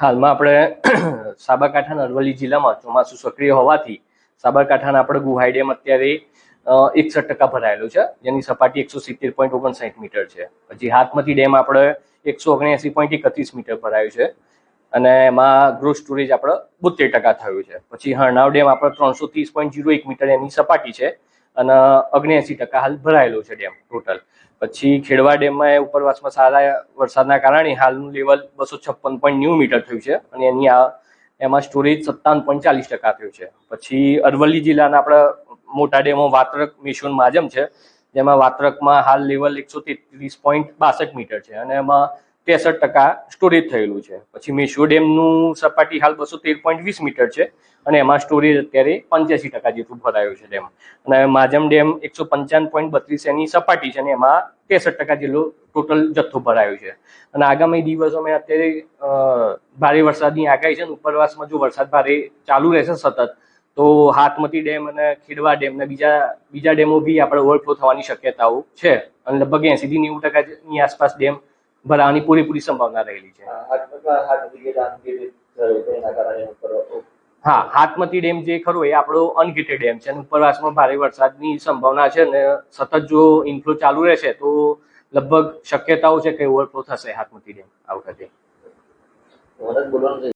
હાલમાં આપણે સાબરકાંઠા અને અરવલ્લી જિલ્લામાં ચોમાસું સક્રિય હોવાથી સાબરકાંઠાના આપણે ગુહાઈ ડેમ અત્યારે 61% ભરાયેલો છે, જેની સપાટી 170.59 મીટર છે. પછી હાથમતી ડેમ આપણે 179.31 મીટર ભરાયું છે અને એમાં ગ્રોસ સ્ટોરેજ આપણે 72% થયું છે. પછી હરનાવ ડેમ આપણે 330.01 મીટર એની સપાટી છે અને 79% હાલ ભરાયેલો છે ડેમ ટોટલ. પછી ખેડવા ડેમમાં ઉપરવાસમાં સારા વરસાદના કારણે હાલનું લેવલ 256.90 મીટર થયું છે અને એમાં સ્ટોરેજ 57.40% થયું છે. પછી અરવલ્લી જિલ્લાના આપણા મોટા ડેમો વાત્રક, મેશ્વન, માજમ છે, જેમાં વાત્રકમાં હાલ લેવલ 133.62 મીટર છે અને એમાં 63% સ્ટોરેજ થયેલું છે. પછી મેશ્વો ડેમનું સપાટી હાલ 213.20 મીટર છે અને એમાં સ્ટોરેજ અત્યારે 85% જેટલું ભરાયું છે ડેમ. અને માજમ ડેમ 155.32 એની સપાટી છે અને એમાં 63% જેટલો ટોટલ જથ્થો ભરાયો છે. અને આગામી દિવસોમાં અત્યારે ભારે વરસાદની આગાહી છે. ઉપરવાસમાં જો વરસાદ ભારે ચાલુ રહેશે સતત, તો હાથમતી ડેમ અને ખેડવા ડેમ ને બીજા ડેમો બી આપણે ઓવરફ્લો થવાની શક્યતાઓ છે અને લગભગ 80-90% આસપાસ ડેમ ભરાવાની પૂરેપૂરી સંભાવના રહેલી છે. હા, હાથમતી ડેમ જે ખરો એ આપણો અનગેટેડ ડેમ છે અને ઉપરવાસમાં ભારે વરસાદની સંભાવના છે અને સતત જો ઇનફ્લો ચાલુ રહેશે તો લગભગ શક્યતાઓ છે કે ઓવરફ્લો થશે હાથમતી ડેમ આ વખતે.